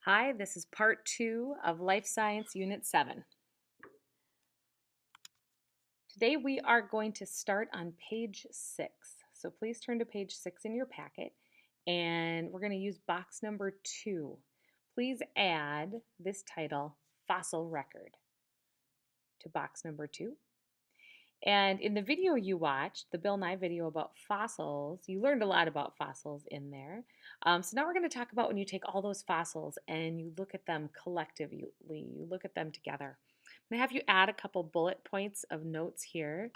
Hi, this is part 2 of Life Science Unit 7. Today we are going to start on page 6. So please turn to page 6 in your packet and we're going to use box number 2. Please add this title, Fossil Record, to box number 2. And in the video you watched, the Bill Nye video about fossils, you learned a lot about fossils in there. So now we're going to talk about when you take all those fossils and you look at them collectively, you look at them together. I'm going to have you add a couple bullet points of notes here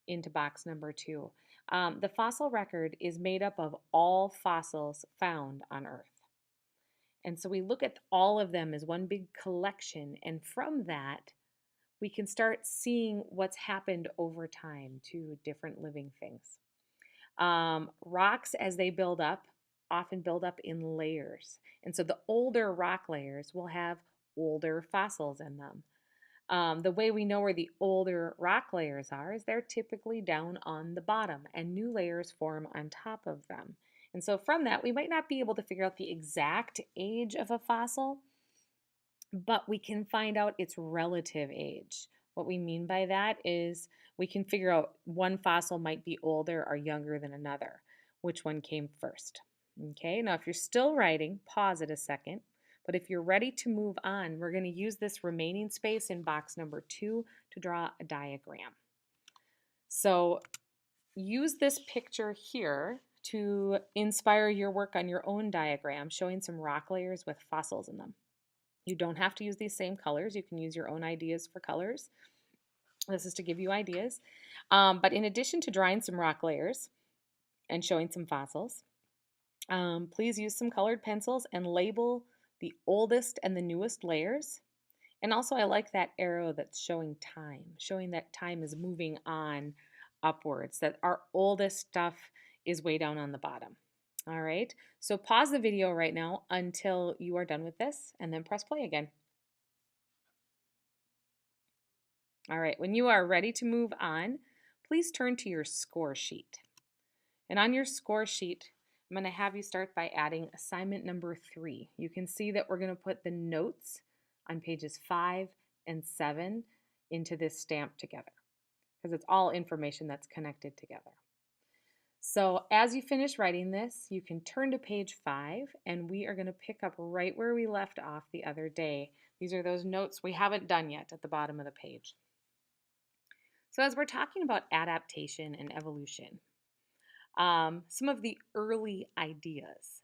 into box number 2. The fossil record is made up of all fossils found on Earth. And so we look at all of them as one big collection, and from that, we can start seeing what's happened over time to different living things. Rocks, as they build up, often build up in layers. And so the older rock layers will have older fossils in them. The way we know where the older rock layers are is they're typically down on the bottom and new layers form on top of them. And so from that, we might not be able to figure out the exact age of a fossil, but we can find out its relative age. What we mean by that is we can figure out one fossil might be older or younger than another, which one came first. Okay, now if you're still writing, pause it a second. But if you're ready to move on, we're going to use this remaining space in box number 2 to draw a diagram. So use this picture here to inspire your work on your own diagram, showing some rock layers with fossils in them. You don't have to use these same colors. You can use your own ideas for colors. This is to give you ideas. But in addition to drawing some rock layers and showing some fossils, please use some colored pencils and label the oldest and the newest layers. And also I like that arrow that's showing time, showing that time is moving on upwards, that our oldest stuff is way down on the bottom. All right, so pause the video right now until you are done with this and then press play again. All right, when you are ready to move on, please turn to your score sheet. And on your score sheet, I'm going to have you start by adding assignment number 3. You can see that we're going to put the notes on pages 5 and 7 into this stamp together because it's all information that's connected together. So as you finish writing this, you can turn to page 5 and we are going to pick up right where we left off the other day. These are those notes we haven't done yet at the bottom of the page. So as we're talking about adaptation and evolution, some of the early ideas.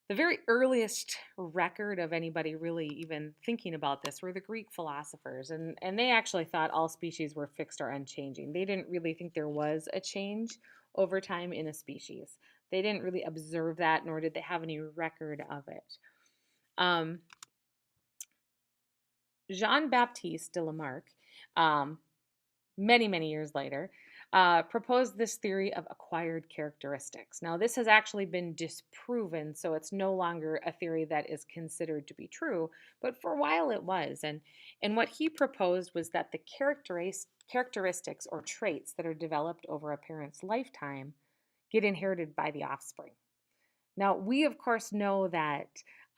The very earliest record of anybody really even thinking about this were the Greek philosophers, and they actually thought all species were fixed or unchanging. They didn't really think there was a change over time in a species. They didn't really observe that, nor did they have any record of it. Jean-Baptiste de Lamarck, many, many years later, proposed this theory of acquired characteristics. Now, this has actually been disproven, so it's no longer a theory that is considered to be true, but for a while it was. And what he proposed was that the characteristics or traits that are developed over a parent's lifetime get inherited by the offspring. Now, we, of course, know that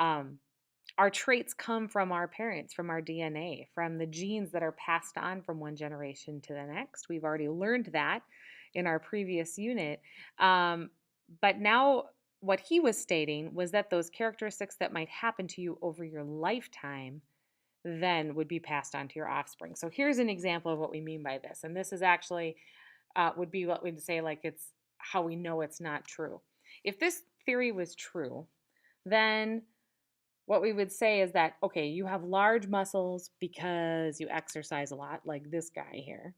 our traits come from our parents, from our DNA, from the genes that are passed on from one generation to the next. We've already learned that in our previous unit. But now what he was stating was that those characteristics that might happen to you over your lifetime then would be passed on to your offspring. So here's an example of what we mean by this. And this is actually would be what we'd say like it's how we know it's not true. If this theory was true, then what we would say is that, okay, you have large muscles because you exercise a lot, like this guy here.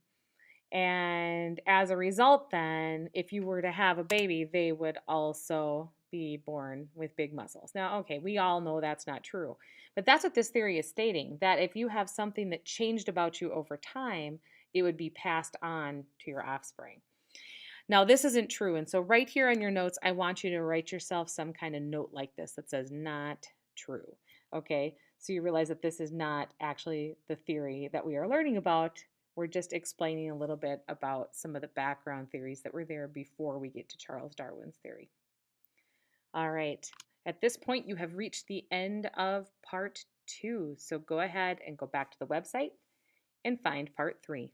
And as a result, then, if you were to have a baby, they would also be born with big muscles. Now, okay, we all know that's not true. But that's what this theory is stating, that if you have something that changed about you over time, it would be passed on to your offspring. Now, this isn't true. And so right here on your notes, I want you to write yourself some kind of note like this that says not true. Okay, so you realize that this is not actually the theory that we are learning about. We're just explaining a little bit about some of the background theories that were there before we get to Charles Darwin's theory. All right, At this point, you have reached the end of part 2, so go ahead and go back to the website and find part 3.